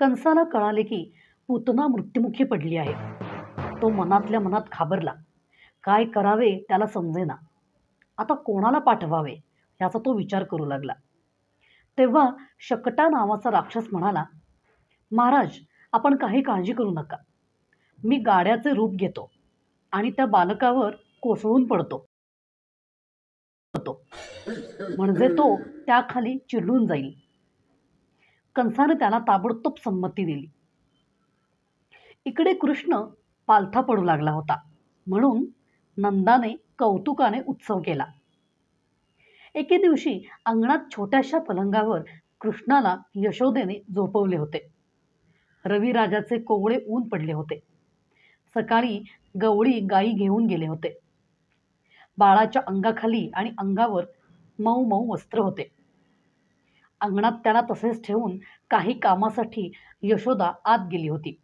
कंसाला कळाले की पूतना मृत्युमुखी पडली आहे. तो मनातल्या मनात घाबरला. काय करावे त्याला समजेना. आता कोणाला पाठवावे याचा तो विचार करू लागला. तेव्हा शकटा नावाचा राक्षस म्हणाला, महाराज, आपण काही काळजी करू नका. मी गाड्याचे रूप घेतो आणि त्या बालकावर कोसळून पडतो, म्हणजे तो त्याखाली चिरडून जाईल. कंसाने त्याला ताबडतोब संमती दिली. इकडे कृष्ण पालथा पडू लागला होता, म्हणून नंदाने कौतुकाने उत्सव केला. एके दिवशी अंगणात छोट्याशा पलंगावर कृष्णाला यशोदेने झोपवले होते. रविराजाचे कोवळे ऊन पडले होते. सकाळी गवळी गायी घेऊन गेले होते. बाळाच्या अंगाखाली आणि अंगावर मऊ मऊ वस्त्र होते. अंगणात त्याला तसेच ठेवून काही कामासाठी यशोदा आत गेली होती.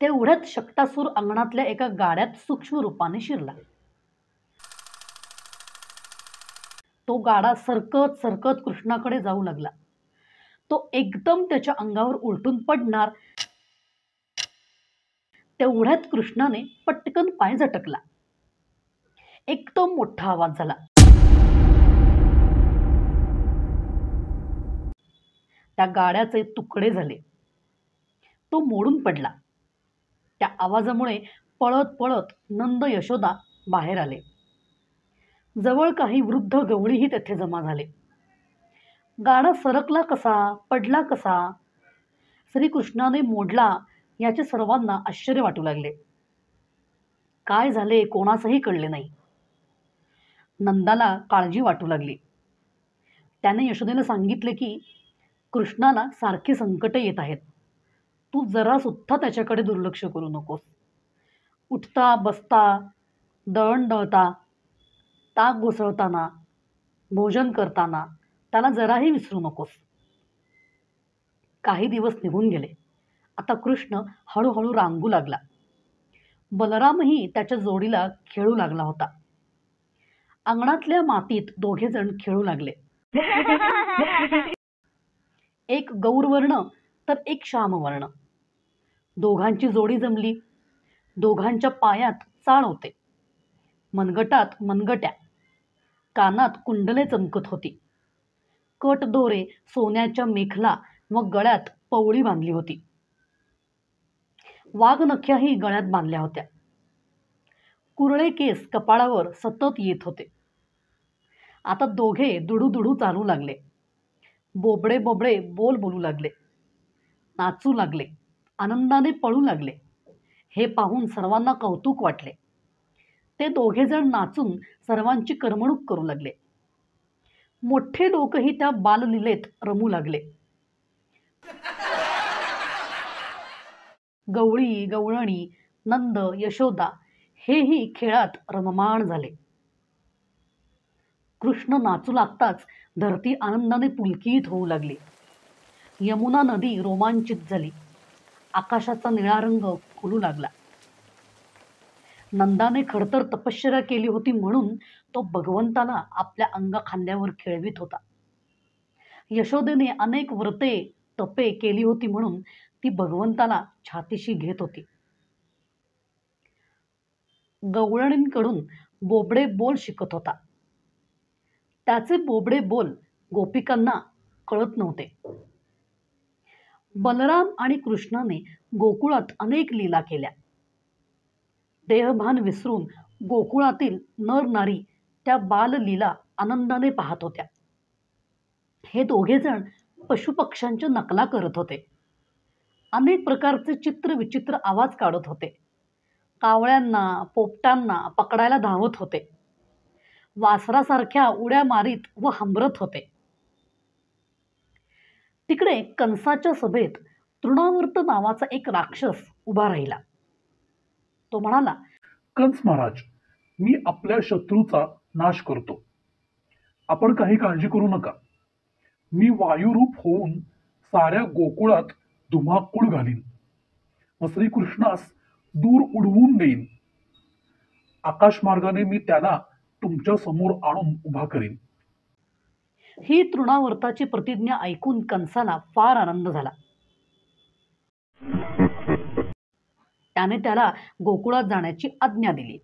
तेवढ्यात शकटासूर अंगणातल्या एका गाड्यात सूक्ष्म रूपाने शिरला. तो गाडा सरकत सरकत कृष्णाकडे जाऊ लागला. तो एकदम त्याच्या अंगावर उलटून पडणार तेवढ्यात कृष्णाने पटकन पाय झटकला. एकदम मोठा आवाज झाला. त्या गाड्याचे तुकडे झाले. तो मोडून पडला. त्या आवाजामुळे पळत पळत नंद यशोदा बाहेर आले. जवळ काही वृद्ध गवळीही तेथे जमा झाले. गाडा सरकला कसा, पडला कसा, श्रीकृष्णाने मोडला याचे सर्वांना आश्चर्य वाटू लागले. काय झाले कोणासही कळले नाही. नंदाला काळजी वाटू लागली. त्याने यशोदेला सांगितले की कृष्णाला सारखी संकटे येत आहेत. तू जरा सुद्धा त्याच्याकडे दुर्लक्ष करू नकोस. उठता बसता, दळण दळता, ताक घुसळताना, भोजन करताना त्याला जराही विसरू नकोस. काही दिवस निघून गेले. आता कृष्ण हळूहळू रांगू लागला. बलरामही त्याच्या जोडीला खेळू लागला होता. अंगणातल्या मातीत दोघेजण खेळू लागले. एक गौरवर्ण तर एक श्यामवर्ण. दोघांची जोडी जमली. दोघांच्या पायात चाळ होते, मनगटात मनगट्या, कानात कुंडले चमकत होती. कट दोरे सोन्याच्या मेखला व गळ्यात पवळी बांधली होती. वाघनख्याही गळ्यात बांधल्या होत्या. कुरळे केस कपाळावर सतत येत होते. आता दोघे दुडू चालू लागले. बोबडे बोबडे बोल बोलू लागले. नाचू लागले. आनंदाने पळू लागले. हे पाहून सर्वांना कौतुक वाटले. ते दोघेजण नाचून सर्वांची करमणूक करू लागले. मोठे लोकही त्या बाललीलेत रमू लागले. गवळी, गवळणी, नंद, यशोदा हेही खेळात रममाण झाले. कृष्ण नाचू लागताच धरती आनंदाने पुलकित होऊ लागली. यमुना नदी रोमांचित झाली. आकाशाचा निळा रंग खुलू लागला. नंदाने खडतर तपश्चर्या केली होती म्हणून तो भगवंताला आपल्या अंगाखांद्यावर खेळवित होता. यशोदेने अनेक व्रते तपे केली होती म्हणून ती भगवंताला छातीशी घेत होती. गवळणींकडून बोबडे बोल शिकत होता. त्याचे बोबडे बोल गोपिकांना कळत नव्हते. बलराम आणि कृष्णाने गोकुळात अनेक लीला केल्या. देहभान विसरून गोकुळातील नर नारी त्या बाललीला आनंदाने पाहत होत्या. हे दोघेजण पशुपक्ष्यांच्या नकला करत होते. अनेक प्रकारचे चित्र विचित्र आवाज काढत होते. कावळ्यांना, पोपटांना पकडायला धावत होते. वासरासारख्या उड्या मारीत व हंबरत होते. तिकडे कंसाच्या सभेत तृणावर्त नावाचा एक राक्षस उभा राहिला. तो म्हणाला, कंस महाराज, मी आपल्या शत्रूचा नाश करतो. आपण काही काळजी करू नका. मी वायुरूप होऊन साऱ्या गोकुळात धुमाकूळ घालीन व श्रीकृष्णास दूर उडवून देईन. आकाशमार्गाने मी त्याला तुमच्या समोर आणून उभा करीन. ही तृणावर्ताची प्रतिज्ञा ऐकून कंसाला फार आनंद झाला. त्याने त्याला गोकुळात जाण्याची आज्ञा दिली.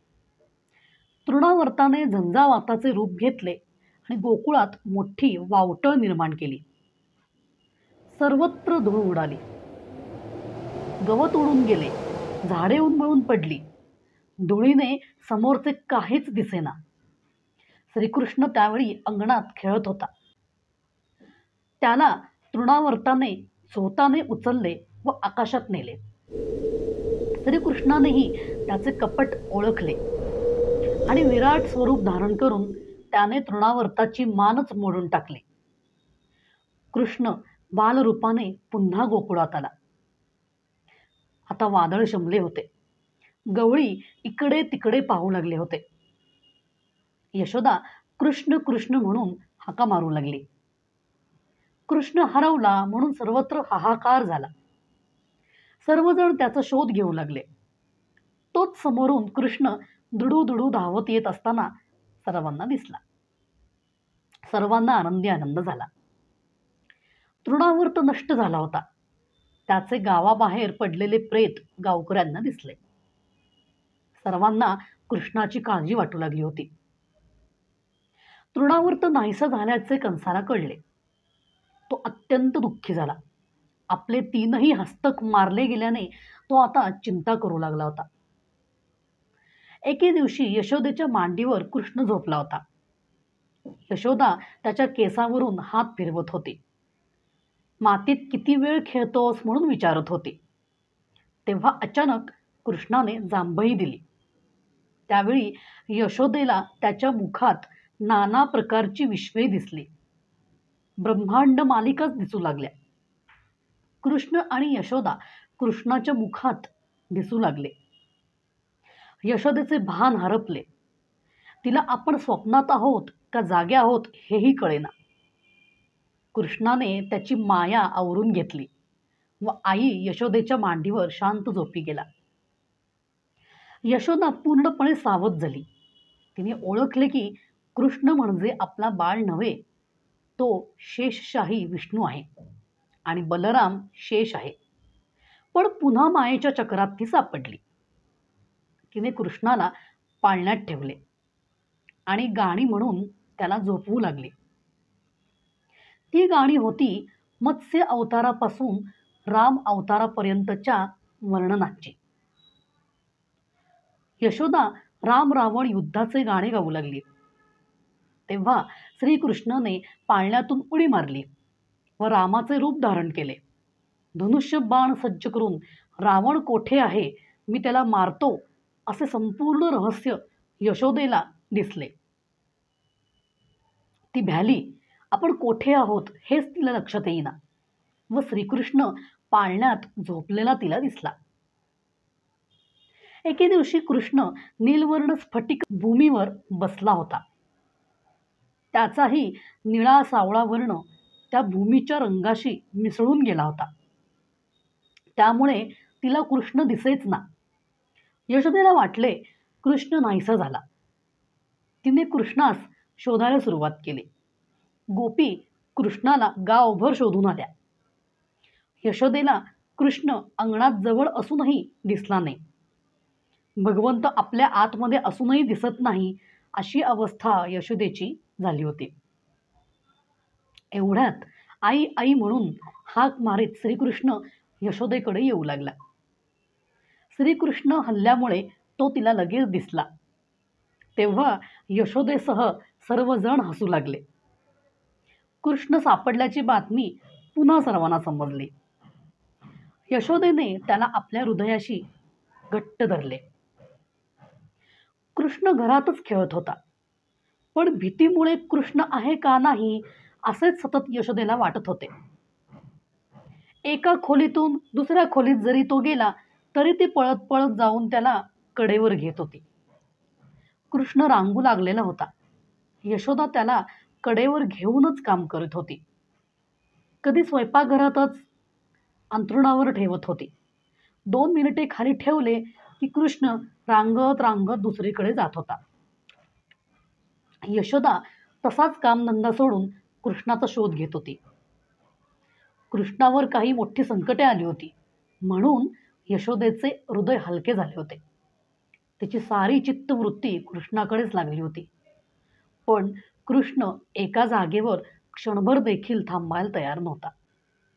तृणावर्ताने झंझावाताचे रूप घेतले आणि गोकुळात मोठी वावटळ निर्माण केली. सर्वत्र धूळ उडाली, गवत उडून गेले, झाडे उन्मळून पडली. धुळीने समोरचे काहीच दिसेना. श्रीकृष्ण त्यावेळी अंगणात खेळत होता. त्याला तृणावर्ताने झोताने उचलले व आकाशात नेले. श्रीकृष्णानेही त्याचे कपट ओळखले आणि विराट स्वरूप धारण करून त्याने तृणावर्ताची मानच मोडून टाकली. कृष्ण बालरूपाने पुन्हा गोकुळात आला. आता वादळ शमले होते. गवळी इकडे तिकडे पाहू लागले होते. यशोदा कृष्ण कृष्ण म्हणून हाका मारू लागली. कृष्ण हरवला म्हणून सर्वत्र हाहाकार झाला. सर्वजण त्याचा शोध घेऊ लागले. तोच समोरून कृष्ण दुडू दुडू धावत येत असताना सर्वांना दिसला. सर्वांना आनंद झाला. तृणावर्त नष्ट झाला होता. त्याचे गावाबाहेर पडलेले प्रेत गावकऱ्यांना दिसले. सर्वांना कृष्णाची काळजी वाटू लागली होती. तृणावर्त नाहीसा झाल्याचे कंसाला कळले. तो अत्यंत दुःखी झाला. आपले 3ही हस्तक मारले गेल्याने तो आता चिंता करू लागला होता. एके दिवशी यशोदेच्या मांडीवर कृष्ण झोपला होता. यशोदा त्याच्या केसावरून हात फिरवत होती. मातीत किती वेळ खेळतोस म्हणून विचारत होती. तेव्हा अचानक कृष्णाने जांभई दिली. त्यावेळी यशोदेला त्याच्या मुखात नाना प्रकारची विश्वे दिसली. ब्रह्मांड मालिकाच दिसू लागल्या. कृष्ण आणि यशोदा कृष्णाच्या मुखात दिसू लागले. यशोदेचे भान हरपले. तिला आपण स्वप्नात आहोत का जागे आहोत हेही कळेना. कृष्णाने त्याची माया आवरून घेतली व आई यशोदेच्या मांडीवर शांत झोपी गेला. यशोदा पूर्णपणे सावध झाली. तिने ओळखले की कृष्ण म्हणजे आपला बाळ नव्हे, तो शेषशाही विष्णू आहे आणि बलराम शेष आहे. पण पुन्हा मायेच्या चक्रात ती सापडली. तिने कृष्णाला पाळण्यात ठेवले आणि गाणी म्हणून त्याला झोपवू लागली. ती गाणी होती मत्स्य अवतारापासून राम अवतारापर्यंतच्या वर्णनाची. यशोदा राम रावण युद्धाचे गाणे गाऊ लागली. तेव्हा श्रीकृष्णाने पाळण्यातून उडी मारली व रामाचे रूप धारण केले. धनुष्य बाण सज्ज करून रावण कोठे आहे, मी त्याला मारतो असे संपूर्ण रहस्य यशोदेला दिसले. ती भ्याली. आपण कोठे आहोत हेच तिला लक्षात येईना व श्रीकृष्ण पाळण्यात झोपलेला तिला दिसला. एके दिवशी कृष्ण नीलवर्ण स्फटिक भूमीवर बसला होता. त्याचाही निळा सावळा वर्ण त्या भूमीच्या रंगाशी मिसळून गेला होता. त्यामुळे तिला कृष्ण दिसेच ना. यशोदेला वाटले कृष्ण नाहीसा झाला. तिने कृष्णास शोधायला सुरुवात केली. गोपी कृष्णाला गावभर शोधून आल्या. यशोदेला कृष्ण अंगणात जवळ असूनही दिसला नाही. भगवंत आपल्या आतमध्ये असूनही दिसत नाही अशी अवस्था यशोदेची झाली होती. एवढ्यात आई आई म्हणून हाक मारीत श्रीकृष्ण यशोदेकडे येऊ लागला. श्रीकृष्ण हल्ल्यामुळे तो तिला लगेच दिसला. तेव्हा यशोदेसह सर्वजण हसू लागले. कृष्ण सापडल्याची बातमी पुन्हा सर्वांना समजली. यशोदेने त्याला आपल्या हृदयाशी घट्ट धरले. कृष्ण घरातच खेळत होता. पण भीतीमुळे कृष्ण आहे का नाही असेच सतत यशोदेला वाटत होते. एका खोलीतून दुसऱ्या खोलीत जरी तो गेला तरी ती पळत पळत जाऊन त्याला कडेवर घेत होती. कृष्ण रांगू लागलेला होता. यशोदा त्याला कडेवर घेऊनच काम करत होती. कधी स्वयंपाकघरातच अंथरुणावर ठेवत होती. 2 मिनिटे खाली ठेवले की कृष्ण रांगत रांगत दुसरीकडे जात होता. यशोदा तसाच कामधंदा सोडून कृष्णाचा शोध घेत होती. कृष्णावर काही मोठी संकटे आली होती म्हणून यशोदेचे हृदय हलके झाले होते. तिची सारी चित्तवृत्ती कृष्णाकडेच लागली होती. पण कृष्ण एका जागेवर क्षणभर देखील थांबायला तयार नव्हता.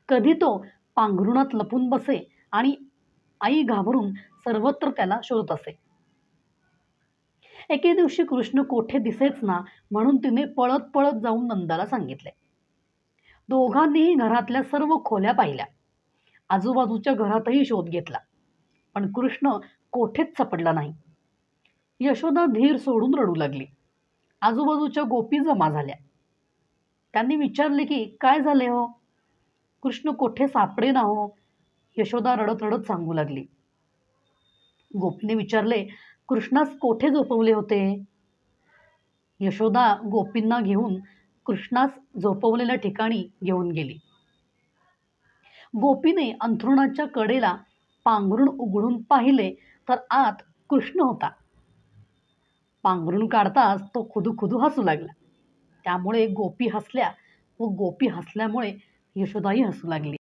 कधी तो पांघरुणात लपून बसे आणि आई घाबरून सर्वत्र त्याला शोधत असे. एके दिवशी कृष्ण कोठे दिसेच ना म्हणून तिने पळत पळत जाऊन नंदाला सांगितले. दोघांनीही घरातल्या सर्व खोल्या पाहिल्या. आजूबाजूच्या घरातही शोध घेतला, पण कृष्ण कोठेच सापडला नाही. यशोदा धीर सोडून रडू लागली. आजूबाजूच्या गोपी जमा झाल्या. त्यांनी विचारले की काय झाले हो, कृष्ण कोठे सापडे ना हो. यशोदा रडत रडत सांगू लागली. गोपीने विचारले, कृष्णास कोठे झोपवले होते. यशोदा गोपींना घेऊन कृष्णास झोपवलेल्या ठिकाणी घेऊन गेली. गोपीने अंथरुणाच्या कडेला पांघरुण उघडून पाहिले तर आत कृष्ण होता. पांघरुण काढताच तो खुदू हसू लागला. त्यामुळे गोपी हसल्या व गोपी हसल्यामुळे यशोदाही हसू लागली.